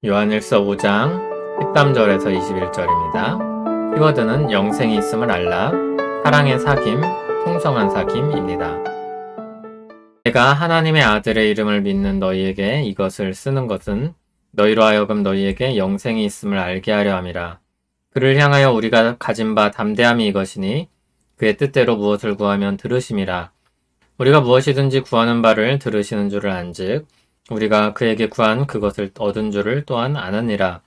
요한일서 5장 13절에서 21절입니다. 키워드는 영생이 있음을 알라, 사랑의 사귐, 풍성한 사귐입니다. 내가 하나님의 아들의 이름을 믿는 너희에게 이것을 쓰는 것은 너희로 하여금 너희에게 영생이 있음을 알게 하려 함이라. 그를 향하여 우리가 가진 바 담대함이 이것이니 그의 뜻대로 무엇을 구하면 들으심이라. 우리가 무엇이든지 구하는 바를 들으시는 줄을 안즉 우리가 그에게 구한 그것을 얻은 줄을 또한 아느니라.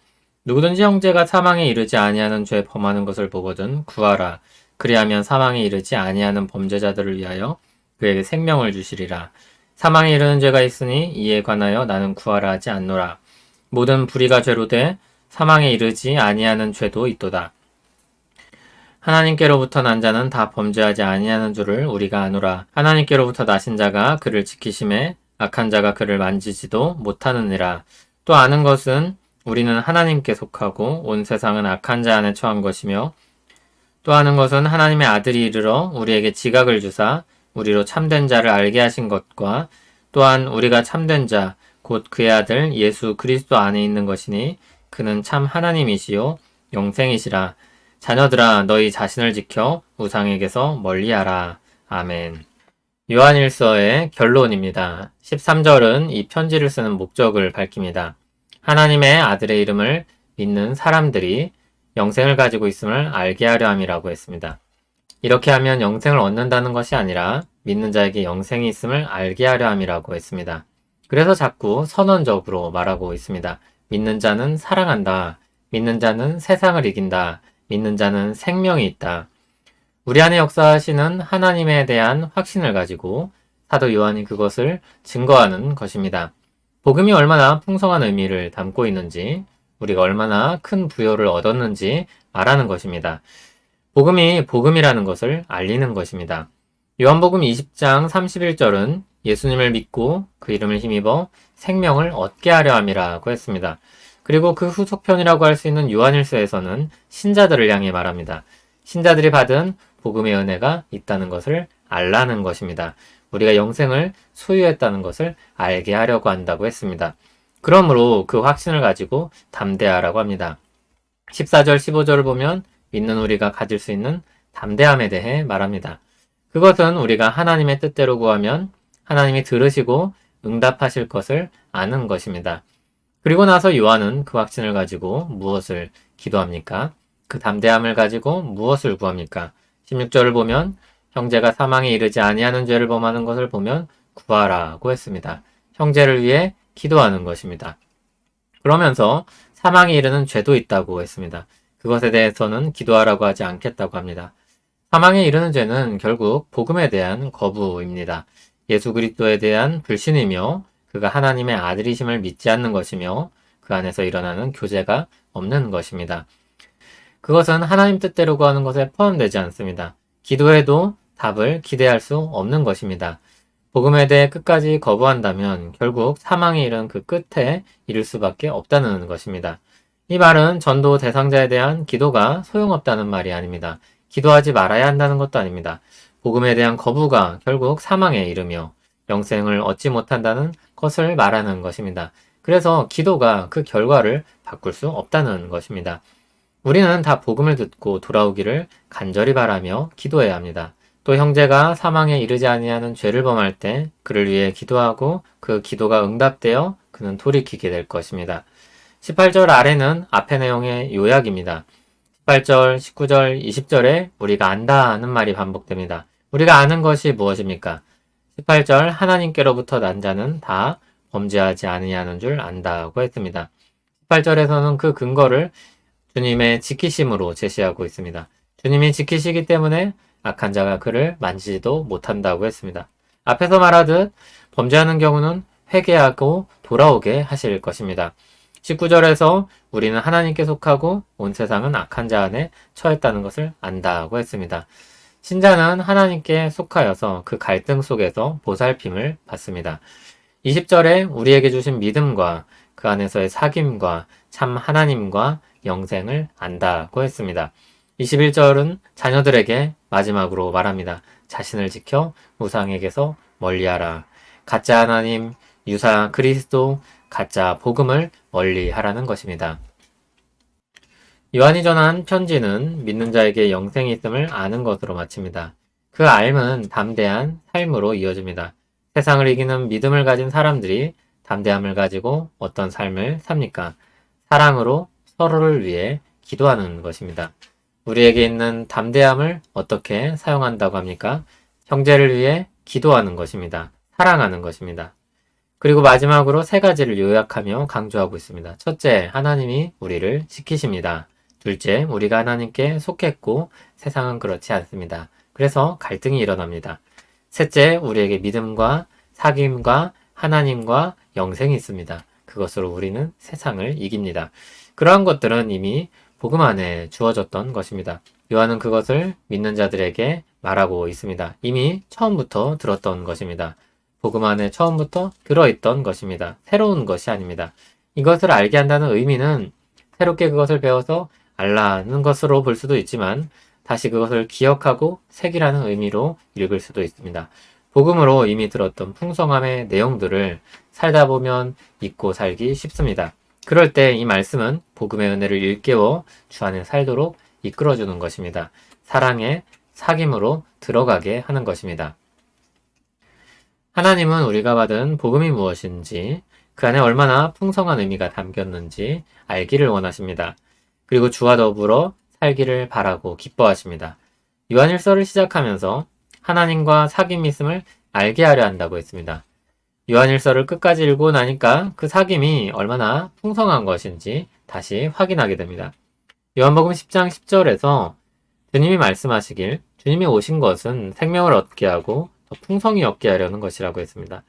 누구든지 형제가 사망에 이르지 아니하는 죄 범하는 것을 보거든 구하라. 그리하면 사망에 이르지 아니하는 범죄자들을 위하여 그에게 생명을 주시리라. 사망에 이르는 죄가 있으니 이에 관하여 나는 구하라 하지 않노라. 모든 불의가 죄로 돼 사망에 이르지 아니하는 죄도 있도다. 하나님께로부터 난 자는 다 범죄하지 아니하는 줄을 우리가 아노라. 하나님께로부터 나신 자가 그를 지키심에 악한 자가 그를 만지지도 못하느니라. 또 아는 것은 우리는 하나님께 속하고 온 세상은 악한 자 안에 처한 것이며, 또 아는 것은 하나님의 아들이 이르러 우리에게 지각을 주사 우리로 참된 자를 알게 하신 것과, 또한 우리가 참된 자 곧 그의 아들 예수 그리스도 안에 있는 것이니 그는 참 하나님이시요 영생이시라. 자녀들아, 너희 자신을 지켜 우상에게서 멀리하라. 아멘. 요한일서의 결론입니다. 13절은 이 편지를 쓰는 목적을 밝힙니다. 하나님의 아들의 이름을 믿는 사람들이 영생을 가지고 있음을 알게 하려 함이라고 했습니다. 이렇게 하면 영생을 얻는다는 것이 아니라 믿는 자에게 영생이 있음을 알게 하려 함이라고 했습니다. 그래서 자꾸 선언적으로 말하고 있습니다. 믿는 자는 사랑한다. 믿는 자는 세상을 이긴다. 믿는 자는 생명이 있다. 우리 안에 역사하시는 하나님에 대한 확신을 가지고 사도 요한이 그것을 증거하는 것입니다. 복음이 얼마나 풍성한 의미를 담고 있는지, 우리가 얼마나 큰 부요를 얻었는지 말하는 것입니다. 복음이 복음이라는 것을 알리는 것입니다. 요한복음 20장 31절은 예수님을 믿고 그 이름을 힘입어 생명을 얻게 하려 함이라고 했습니다. 그리고 그 후속편이라고 할 수 있는 요한일서에서는 신자들을 향해 말합니다. 신자들이 받은 복음의 은혜가 있다는 것을 알라는 것입니다. 우리가 영생을 소유했다는 것을 알게 하려고 한다고 했습니다. 그러므로 그 확신을 가지고 담대하라고 합니다. 14절, 15절을 보면 믿는 우리가 가질 수 있는 담대함에 대해 말합니다. 그것은 우리가 하나님의 뜻대로 구하면 하나님이 들으시고 응답하실 것을 아는 것입니다. 그리고 나서 요한은 그 확신을 가지고 무엇을 기도합니까? 그 담대함을 가지고 무엇을 구합니까? 16절을 보면 형제가 사망에 이르지 아니하는 죄를 범하는 것을 보면 구하라고 했습니다. 형제를 위해 기도하는 것입니다. 그러면서 사망에 이르는 죄도 있다고 했습니다. 그것에 대해서는 기도하라고 하지 않겠다고 합니다. 사망에 이르는 죄는 결국 복음에 대한 거부입니다. 예수 그리스도에 대한 불신이며 그가 하나님의 아들이심을 믿지 않는 것이며 그 안에서 일어나는 교제가 없는 것입니다. 그것은 하나님 뜻대로 구하는 것에 포함되지 않습니다. 기도해도 답을 기대할 수 없는 것입니다. 복음에 대해 끝까지 거부한다면 결국 사망에 이른 그 끝에 이를 수밖에 없다는 것입니다. 이 말은 전도 대상자에 대한 기도가 소용없다는 말이 아닙니다. 기도하지 말아야 한다는 것도 아닙니다. 복음에 대한 거부가 결국 사망에 이르며 영생을 얻지 못한다는 것을 말하는 것입니다. 그래서 기도가 그 결과를 바꿀 수 없다는 것입니다. 우리는 다 복음을 듣고 돌아오기를 간절히 바라며 기도해야 합니다. 또 형제가 사망에 이르지 아니하는 죄를 범할 때 그를 위해 기도하고 그 기도가 응답되어 그는 돌이키게 될 것입니다. 18절 아래는 앞의 내용의 요약입니다. 18절, 19절, 20절에 우리가 안다는 말이 반복됩니다. 우리가 아는 것이 무엇입니까? 18절 하나님께로부터 난 자는 다 범죄하지 아니하는 줄 안다고 했습니다. 18절에서는 그 근거를 주님의 지키심으로 제시하고 있습니다. 주님이 지키시기 때문에 악한 자가 그를 만지지도 못한다고 했습니다. 앞에서 말하듯 범죄하는 경우는 회개하고 돌아오게 하실 것입니다. 19절에서 우리는 하나님께 속하고 온 세상은 악한 자 안에 처했다는 것을 안다고 했습니다. 신자는 하나님께 속하여서 그 갈등 속에서 보살핌을 받습니다. 20절에 우리에게 주신 믿음과 그 안에서의 사귐과 참 하나님과 영생을 안다고 했습니다. 21절은 자녀들에게 마지막으로 말합니다. 자신을 지켜 우상에게서 멀리하라. 가짜 하나님, 유사 그리스도, 가짜 복음을 멀리 하라는 것입니다. 요한이 전한 편지는 믿는 자에게 영생이 있음을 아는 것으로 마칩니다. 그 알은 담대한 삶으로 이어집니다. 세상을 이기는 믿음을 가진 사람들이 담대함을 가지고 어떤 삶을 삽니까? 사랑으로 서로를 위해 기도하는 것입니다. 우리에게 있는 담대함을 어떻게 사용한다고 합니까? 형제를 위해 기도하는 것입니다. 사랑하는 것입니다. 그리고 마지막으로 세 가지를 요약하며 강조하고 있습니다. 첫째, 하나님이 우리를 지키십니다. 둘째, 우리가 하나님께 속했고 세상은 그렇지 않습니다. 그래서 갈등이 일어납니다. 셋째, 우리에게 믿음과 사귐과 하나님과 영생이 있습니다. 그것으로 우리는 세상을 이깁니다. 그러한 것들은 이미 복음 안에 주어졌던 것입니다. 요한은 그것을 믿는 자들에게 말하고 있습니다. 이미 처음부터 들었던 것입니다. 복음 안에 처음부터 들어있던 것입니다. 새로운 것이 아닙니다. 이것을 알게 한다는 의미는 새롭게 그것을 배워서 알라는 것으로 볼 수도 있지만 다시 그것을 기억하고 새기라는 의미로 읽을 수도 있습니다. 복음으로 이미 들었던 풍성함의 내용들을 살다 보면 잊고 살기 쉽습니다. 그럴 때 이 말씀은 복음의 은혜를 일깨워 주 안에 살도록 이끌어주는 것입니다. 사랑의 사귐으로 들어가게 하는 것입니다. 하나님은 우리가 받은 복음이 무엇인지, 그 안에 얼마나 풍성한 의미가 담겼는지 알기를 원하십니다. 그리고 주와 더불어 살기를 바라고 기뻐하십니다. 요한일서를 시작하면서 하나님과 사귐이 있음을 알게 하려 한다고 했습니다. 요한일서를 끝까지 읽고 나니까 그 사귐이 얼마나 풍성한 것인지 다시 확인하게 됩니다. 요한복음 10장 10절에서 주님이 말씀하시길 주님이 오신 것은 생명을 얻게 하고 더 풍성히 얻게 하려는 것이라고 했습니다.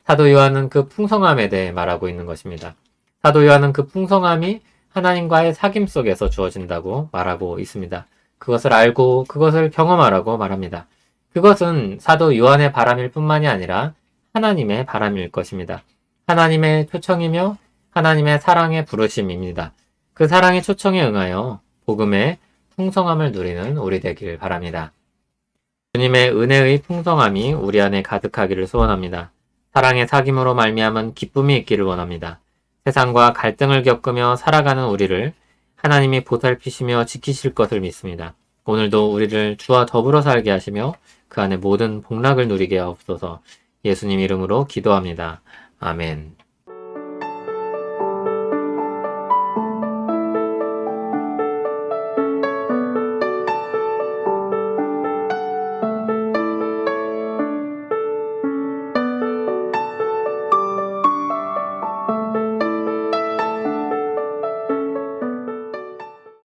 사도 요한은 그 풍성함에 대해 말하고 있는 것입니다. 사도 요한은 그 풍성함이 하나님과의 사귐 속에서 주어진다고 말하고 있습니다. 그것을 알고 그것을 경험하라고 말합니다. 그것은 사도 요한의 바람일 뿐만이 아니라 하나님의 바람일 것입니다. 하나님의 초청이며 하나님의 사랑의 부르심입니다. 그 사랑의 초청에 응하여 복음의 풍성함을 누리는 우리 되길 바랍니다. 주님의 은혜의 풍성함이 우리 안에 가득하기를 소원합니다. 사랑의 사귐으로 말미암은 기쁨이 있기를 원합니다. 세상과 갈등을 겪으며 살아가는 우리를 하나님이 보살피시며 지키실 것을 믿습니다. 오늘도 우리를 주와 더불어 살게 하시며 그 안에 모든 복락을 누리게 하옵소서. 예수님 이름으로 기도합니다. 아멘.